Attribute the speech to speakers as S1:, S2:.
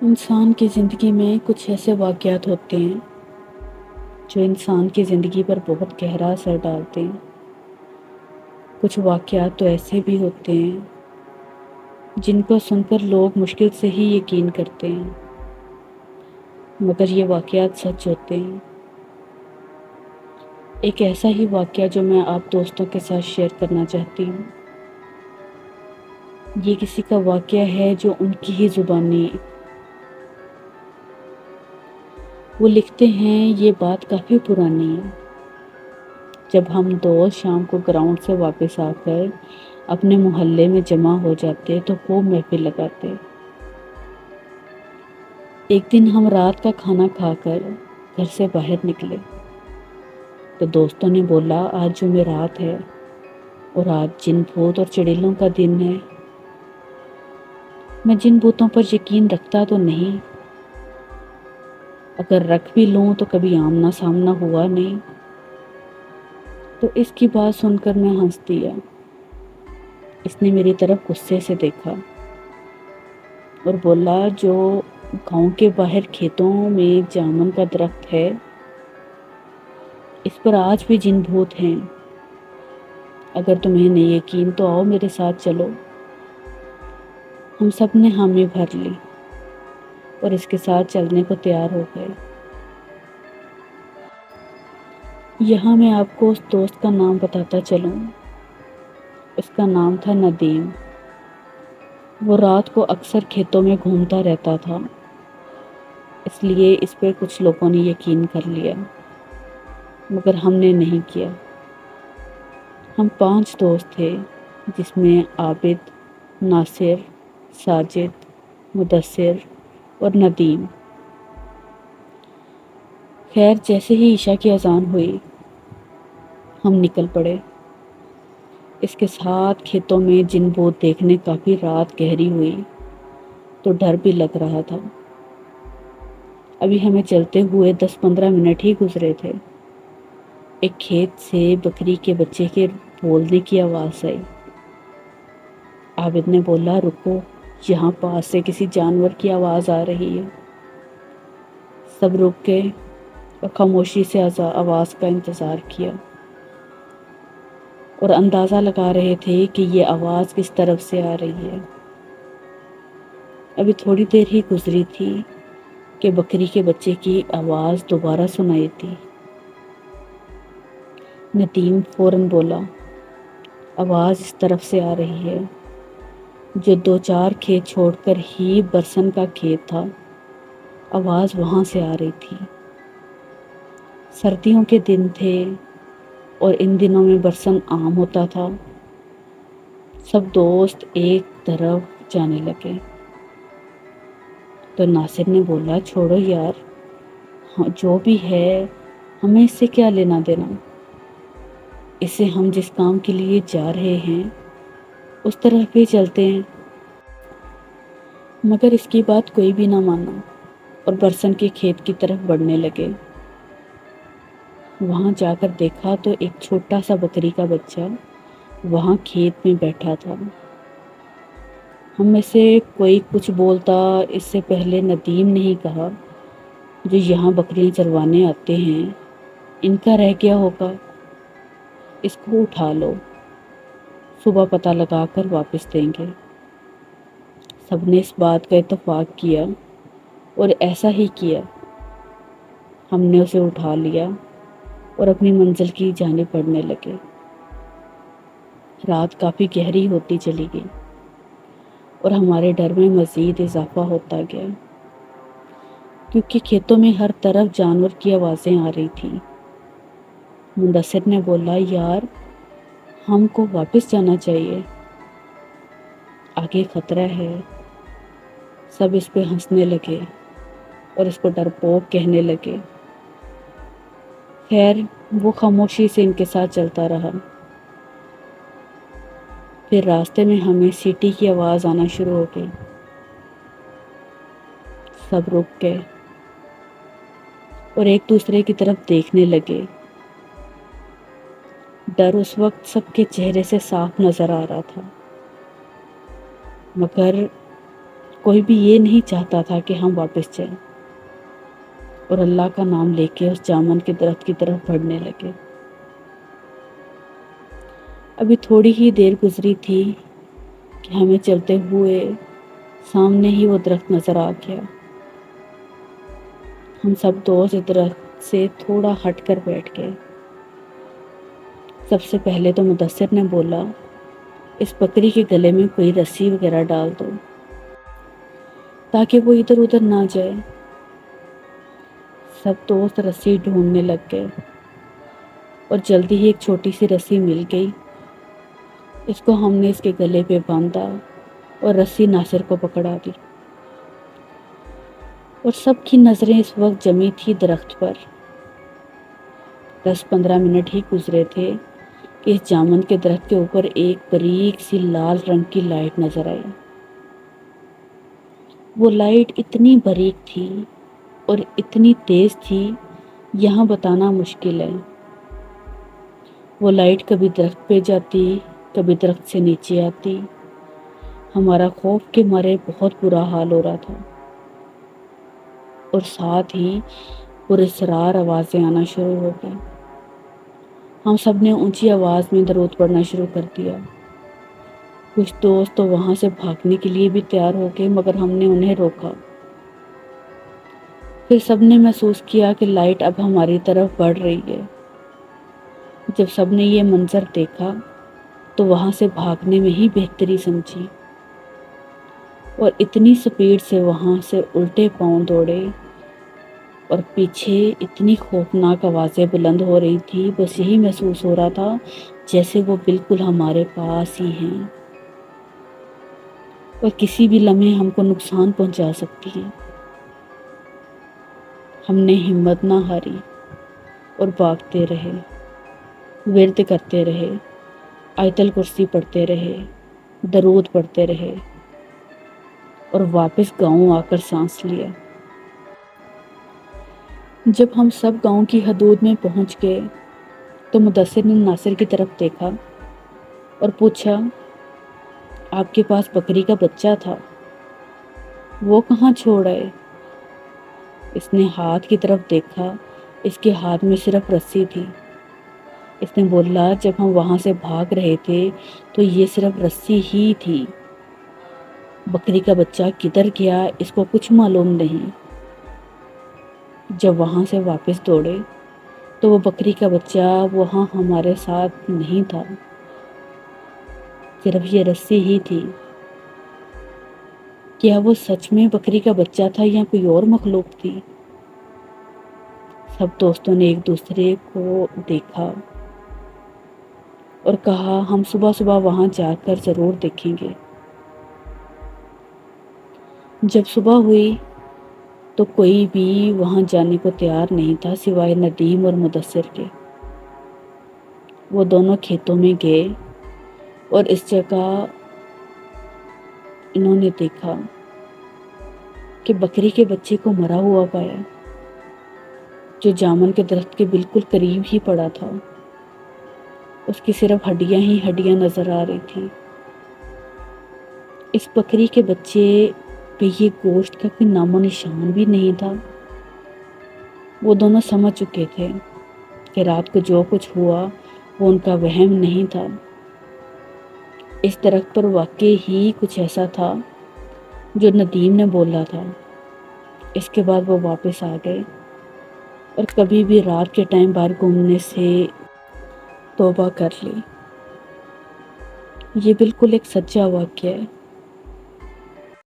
S1: انسان کی زندگی میں کچھ ایسے واقعات ہوتے ہیں جو انسان کی زندگی پر بہت گہرا اثر ڈالتے ہیں۔ کچھ واقعات تو ایسے بھی ہوتے ہیں جن کو سن کر لوگ مشکل سے ہی یقین کرتے ہیں، مگر یہ واقعات سچ ہوتے ہیں۔ ایک ایسا ہی واقعہ جو میں آپ دوستوں کے ساتھ شیئر کرنا چاہتی ہوں، یہ کسی کا واقعہ ہے جو ان کی ہی زبانی وہ لکھتے ہیں۔ یہ بات کافی پرانی ہے۔ جب ہم دوست شام کو گراؤنڈ سے واپس آ کر اپنے محلے میں جمع ہو جاتے تو خوب محفل لگاتے۔ ایک دن ہم رات کا کھانا کھا کر گھر سے باہر نکلے تو دوستوں نے بولا، آج جمعرات ہے اور آج جن بھوت اور چڑیلوں کا دن ہے۔ میں جن بھوتوں پر یقین رکھتا تو نہیں، اگر رکھ بھی لوں تو کبھی آمنا سامنا ہوا نہیں۔ تو اس کی بات سن کر میں ہنس دیا۔ اس نے میری طرف غصے سے دیکھا اور بولا، جو گاؤں کے باہر کھیتوں میں جامن کا درخت ہے، اس پر آج بھی جن بھوت ہیں۔ اگر تمہیں نہیں یقین تو آؤ میرے ساتھ چلو۔ ہم سب نے حامی بھر لی اور اس کے ساتھ چلنے کو تیار ہو گئے۔ یہاں میں آپ کو اس دوست کا نام بتاتا چلوں۔ اس کا نام تھا ندیم۔ وہ رات کو اکثر کھیتوں میں گھومتا رہتا تھا، اس لیے اس پہ کچھ لوگوں نے یقین کر لیا، مگر ہم نے نہیں کیا۔ ہم 5 دوست تھے، جس میں عابد، ناصر، ساجد، مدثر اور ندیم۔ خیر، جیسے ہی عشاء کی اذان ہوئی ہم نکل پڑے۔ اس کے ساتھ کھیتوں میں جن بھوت دیکھنے کافی رات گہری ہوئی تو ڈر بھی لگ رہا تھا۔ ابھی ہمیں چلتے ہوئے 10-15 منٹ ہی گزرے تھے، ایک کھیت سے بکری کے بچے کے بولنے کی آواز آئی۔ عابد نے بولا، رکو، یہاں پاس سے کسی جانور کی آواز آ رہی ہے۔ سب رک گئے اور خاموشی سے آواز کا انتظار کیا اور اندازہ لگا رہے تھے کہ یہ آواز کس طرف سے آ رہی ہے۔ ابھی تھوڑی دیر ہی گزری تھی کہ بکری کے بچے کی آواز دوبارہ سنائی دی۔ ندیم فوراً بولا، آواز اس طرف سے آ رہی ہے۔ جو 2-4 کھیت چھوڑ کر ہی برسن کا کھیت تھا، آواز وہاں سے آ رہی تھی۔ سردیوں کے دن تھے اور ان دنوں میں برسن عام ہوتا تھا۔ سب دوست ایک طرف جانے لگے تو ناصر نے بولا، چھوڑو یار، جو بھی ہے ہمیں اس سے کیا لینا دینا۔ اسے ہم جس کام کے لیے جا رہے ہیں اس طرف بھی چلتے ہیں۔ مگر اس کی بات کوئی بھی نہ مانا اور برسن کے کھیت کی طرف بڑھنے لگے۔ وہاں جا کر دیکھا تو ایک چھوٹا سا بکری کا بچہ وہاں کھیت میں بیٹھا تھا۔ ہم میں سے کوئی کچھ بولتا اس سے پہلے ندیم نے ہی کہا، جو یہاں بکریاں چروانے آتے ہیں، ان کا رہ گیا ہوگا، اس کو اٹھا لو، صبح پتہ لگا کر واپس دیں گے۔ سب نے اس بات کا اتفاق کیا اور ایسا ہی کیا۔ ہم نے اسے اٹھا لیا اور اپنی منزل کی جانب بڑھنے لگے۔ رات کافی گہری ہوتی چلی گئی اور ہمارے ڈر میں مزید اضافہ ہوتا گیا، کیونکہ کھیتوں میں ہر طرف جانور کی آوازیں آ رہی تھیں۔ مدثر نے بولا، یار، ہم کو واپس جانا چاہیے، آگے خطرہ ہے۔ سب اس پہ ہنسنے لگے اور اس کو ڈرپوک کہنے لگے۔ خیر، وہ خاموشی سے ان کے ساتھ چلتا رہا۔ پھر راستے میں ہمیں سیٹی کی آواز آنا شروع ہو گئی۔ سب رک گئے اور ایک دوسرے کی طرف دیکھنے لگے۔ ڈر اس وقت سب کے چہرے سے صاف نظر آ رہا تھا، مگر کوئی بھی یہ نہیں چاہتا تھا کہ ہم واپس جائیں اور اللہ کا نام لے کے اس جامن کے درخت کی طرف بڑھنے لگے۔ ابھی تھوڑی ہی دیر گزری تھی کہ ہمیں چلتے ہوئے سامنے ہی وہ درخت نظر آ گیا۔ ہم سب دوست درخت سے تھوڑا ہٹ کر بیٹھ گئے۔ سب سے پہلے تو مدثر نے بولا، اس بکری کے گلے میں کوئی رسی وغیرہ ڈال دو تاکہ وہ ادھر ادھر نہ جائے۔ سب دوست رسی ڈھونڈنے لگ گئے اور جلدی ہی ایک چھوٹی سی رسی مل گئی۔ اس کو ہم نے اس کے گلے پہ باندھا اور رسی ناصر کو پکڑا دی، اور سب کی نظریں اس وقت جمی تھی درخت پر۔ 10-15 منٹ ہی گزرے تھے کہ اس جامن کے درخت کے اوپر ایک باریک سی لال رنگ کی لائٹ نظر آئی۔ وہ لائٹ اتنی باریک تھی اور اتنی تیز تھی، یہاں بتانا مشکل ہے۔ وہ لائٹ کبھی درخت پہ جاتی، کبھی درخت سے نیچے آتی۔ ہمارا خوف کے مارے بہت برا حال ہو رہا تھا، اور ساتھ ہی پراسرار آوازیں آنا شروع ہو گئی۔ ہم سب نے اونچی آواز میں درود پڑھنا شروع کر دیا۔ کچھ دوست تو وہاں سے بھاگنے کے لیے بھی تیار ہو گئے، مگر ہم نے انہیں روکا۔ پھر سب نے محسوس کیا کہ لائٹ اب ہماری طرف بڑھ رہی ہے۔ جب سب نے یہ منظر دیکھا تو وہاں سے بھاگنے میں ہی بہتری سمجھی، اور اتنی سپیڈ سے وہاں سے الٹے پاؤں دوڑے، اور پیچھے اتنی خوفناک آوازیں بلند ہو رہی تھی، بس یہی محسوس ہو رہا تھا جیسے وہ بالکل ہمارے پاس ہی ہیں اور کسی بھی لمحے ہم کو نقصان پہنچا سکتی ہیں۔ ہم نے ہمت نہ ہاری اور بھاگتے رہے، ورد کرتے رہے، آیت الکرسی پڑھتے رہے، درود پڑھتے رہے، اور واپس گاؤں آ کر سانس لیا۔ جب ہم سب گاؤں کی حدود میں پہنچ گئے تو مدثر نے ناصر کی طرف دیکھا اور پوچھا، آپ کے پاس بکری کا بچہ تھا، وہ کہاں چھوڑ آئے؟ اس نے ہاتھ کی طرف دیکھا، اس کے ہاتھ میں صرف رسی تھی۔ اس نے بولا، جب ہم وہاں سے بھاگ رہے تھے تو یہ صرف رسی ہی تھی، بکری کا بچہ کدھر گیا اس کو کچھ معلوم نہیں۔ جب وہاں سے واپس دوڑے تو وہ بکری کا بچہ وہاں ہمارے ساتھ نہیں تھا، صرف یہ رسی ہی تھی۔ کیا وہ سچ میں بکری کا بچہ تھا یا کوئی اور مخلوق تھی؟ سب دوستوں نے ایک دوسرے کو دیکھا اور کہا، ہم صبح صبح وہاں جا کر ضرور دیکھیں گے۔ جب صبح ہوئی تو کوئی بھی وہاں جانے کو تیار نہیں تھا سوائے ندیم اور مدثر کے۔ وہ دونوں کھیتوں میں گئے اور اس جگہ انہوں نے دیکھا کہ بکری کے بچے کو مرا ہوا پایا، جو جامن کے درخت کے بالکل قریب ہی پڑا تھا۔ اس کی صرف ہڈیاں ہی ہڈیاں نظر آ رہی تھی۔ اس بکری کے بچے پہ یہ گوشت کا کوئی نام و نشان بھی نہیں تھا۔ وہ دونوں سمجھ چکے تھے کہ رات کو جو کچھ ہوا وہ ان کا وہم نہیں تھا۔ اس درخت پر واقعی ہی کچھ ایسا تھا جو ندیم نے بولا تھا۔ اس کے بعد وہ واپس آ گئے اور کبھی بھی رات کے ٹائم باہر گھومنے سے توبہ کر لی۔ یہ بالکل ایک سچا واقعہ ہے۔